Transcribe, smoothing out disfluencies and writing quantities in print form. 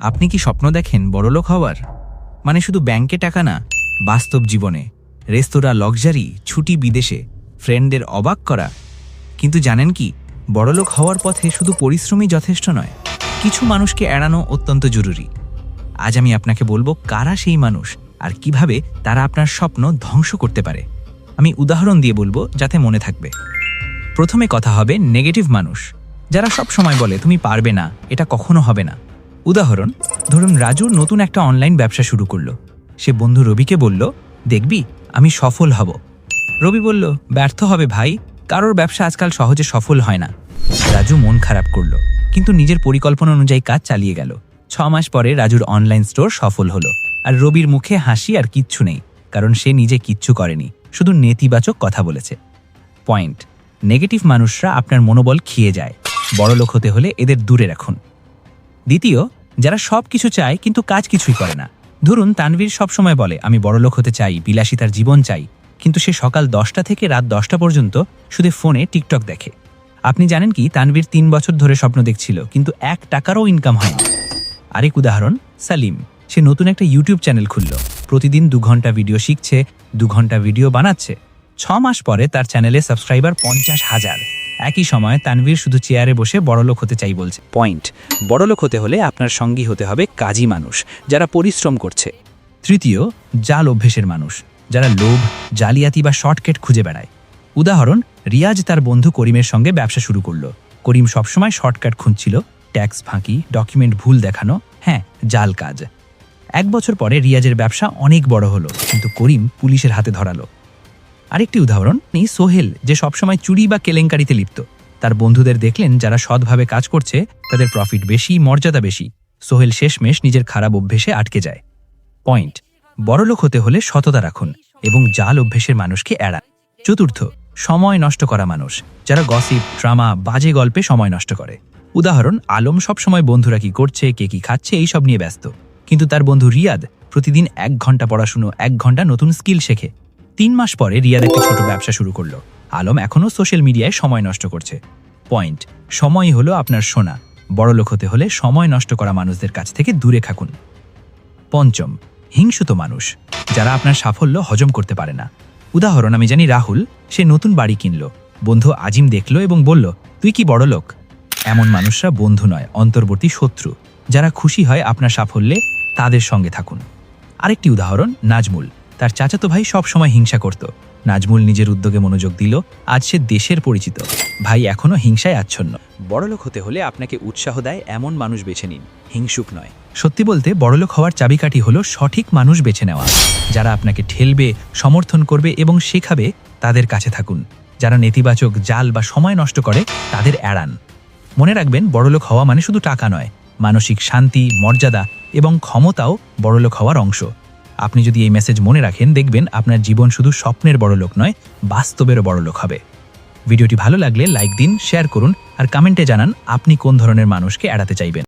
আপনি কি স্বপ্ন দেখেন বড়লোক হওয়ার? মানে শুধু ব্যাংকে টাকা না, বাস্তব জীবনে রেস্তোরাঁ, লাক্সারি, ছুটি বিদেশে, ফ্রেন্ডদের অবাক করা। কিন্তু জানেন কি, বড়লোক হওয়ার পথে শুধু পরিশ্রমই যথেষ্ট নয়, কিছু মানুষকে এড়ানো অত্যন্ত জরুরি। আজ আমি আপনাকে বলবো কারা সেই মানুষ আর কিভাবে তারা আপনার স্বপ্ন ধ্বংস করতে পারে। আমি উদাহরণ দিয়ে বলবো যাতে মনে থাকবে। প্রথমে কথা হবে নেগেটিভ মানুষ, যারা সব সময় বলে তুমি পারবে না, এটা কখনো হবে না। উদাহরণ, ধরুন রাজু নতুন একটা অনলাইন ব্যবসা শুরু করলো। সে বন্ধু রবিকে বলল, দেখবি আমি সফল হব। রবি বলল, ব্যর্থ হবে ভাই, কারোর ব্যবসা আজকাল সহজে সফল হয় না। রাজু মন খারাপ করলো, কিন্তু নিজের পরিকল্পনা অনুযায়ী কাজ চালিয়ে গেল। 6 মাস পরে রাজুর অনলাইন স্টোর সফল হলো, আর রবির মুখে হাসি আর কিচ্ছু নেই, কারণ সে নিজে কিচ্ছু করেনি, শুধু নেতিবাচক কথা বলেছে। পয়েন্ট, নেগেটিভ মানুষরা আপনার মনোবল খেয়ে যায়। বড়লোক হতে হলে এদের দূরে রাখুন। দ্বিতীয়, যারা সব কিছু চায় কিন্তু কাজ কিছুই করে না। ধরুন তানভীর সবসময় বলে আমি বড়লোক হতে চাই, বিলাসিতার জীবন চাই, কিন্তু সে সকাল 10টা থেকে রাত 10টা পর্যন্ত শুধু ফোনে টিকটক দেখে। আপনি জানেন কি, তানভীর 3 বছর ধরে স্বপ্ন দেখছিল, কিন্তু 1 টাকারও ইনকাম হয়নি। আরেক উদাহরণ সালিম, সে নতুন একটা ইউটিউব চ্যানেল খুলল, প্রতিদিন 2 ঘন্টা ভিডিও শিখছে, 2 ঘন্টা ভিডিও বানাচ্ছে। 6 মাস পরে তার চ্যানেলে সাবস্ক্রাইবার 50,000। একই সময় তানভীর শুধু চেয়ারে বসে বড়লোক হতে চাই বলছে। পয়েন্ট, বড়লোক হতে হলে আপনার সঙ্গী হতে হবে কাজী মানুষ, যারা পরিশ্রম করছে। তৃতীয়, জাল অভ্যেসের মানুষ, যারা লোভ, জালিয়াতি বা শর্টকাট খুঁজে বেড়ায়। উদাহরণ, রিয়াজ তার বন্ধু করিমের সঙ্গে ব্যবসা শুরু করলো। করিম সবসময় শর্টকাট খুঁজছিল, ট্যাক্স ফাঁকি, ডকুমেন্ট ভুল দেখানো, জাল কাজ। 1 বছর পরে রিয়াজের ব্যবসা অনেক বড় হলো, কিন্তু করিম পুলিশের হাতে ধরালো। আরেকটি উদাহরণ সোহেল, যে সবসময় চুরি বা কেলেঙ্কারিতে লিপ্ত। তার বন্ধুদের দেখলেন যারা সৎভাবে কাজ করছে তাদের প্রফিট বেশি, মর্যাদা বেশি। সোহেল শেষমেশ নিজের খারাপ অভ্যেসে আটকে যায়। পয়েন্ট, বড়লোক হতে হলে সততা রাখুন এবং জাল অভ্যেসের মানুষকে এড়ান। চতুর্থ, সময় নষ্ট করা মানুষ, যারা গসিপ, ড্রামা, বাজে গল্পে সময় নষ্ট করে। উদাহরণ, আলম সবসময় বন্ধুরা কি করছে, কে কি খাচ্ছে এইসব নিয়ে ব্যস্ত, কিন্তু তার বন্ধু রিয়াদ প্রতিদিন 1 ঘন্টা পড়াশুনো, 1 ঘন্টা নতুন স্কিল শেখে। 3 মাস পরে রিয়াদ একটা ছোট ব্যবসা শুরু করলো। আলম এখনও সোশ্যাল মিডিয়ায় সময় নষ্ট করছে। পয়েন্ট, সময় হলো আপনার সোনা। বড়লোক হতে হলে সময় নষ্ট করা মানুষদের কাছ থেকে দূরে থাকুন। পঞ্চম, হিংসুত মানুষ, যারা আপনার সাফল্য হজম করতে পারে না। উদাহরণ, আমি জানি রাহুল, সে নতুন বাড়ি কিনলো। বন্ধু আজিম দেখলো এবং বলল, তুই কি বড়লোক? এমন মানুষরা বন্ধু নয়, অন্তর্বর্তী শত্রু। যারা খুশি হয় আপনার সাফল্যে, তাদের সঙ্গে থাকুন। আরেকটি উদাহরণ, নাজমুল, তার চাচাতো ভাই সব সময় হিংসা করত। নাজমুল নিজের উদ্যোগে মনোযোগ দিল, আজ সে দেশের পরিচিত। ভাই এখনো হিংসায় আচ্ছন্ন। বড়লোক হতে হলে আপনাকে উৎসাহ দেয় এমন মানুষ বেছে নিন, হিংসুক নয়। সত্যি বলতে বড়লোক হওয়ার চাবিকাঠি হলো সঠিক মানুষ বেছে নেওয়া। যারা আপনাকে ঠেলবে, সমর্থন করবে এবং শেখাবে, তাদের কাছে থাকুন। যারা নেতিবাচক, জাল বা সময় নষ্ট করে, তাদের এড়ান। মনে রাখবেন, বড়লোক হওয়া মানে শুধু টাকা নয়, মানসিক শান্তি, মর্যাদা এবং ক্ষমতাও বড়লোক হওয়ার অংশ। আপনি যদি এই মেসেজ মনে রাখেন, দেখবেন আপনার জীবন শুধু স্বপ্নের বড়লোক নয়, বাস্তবেরও বড়লোক হবে। ভিডিওটি ভালো লাগলে লাইক দিন, শেয়ার করুন আর কমেন্টে জানান আপনি কোন ধরনের মানুষকে এড়াতে চাইবেন।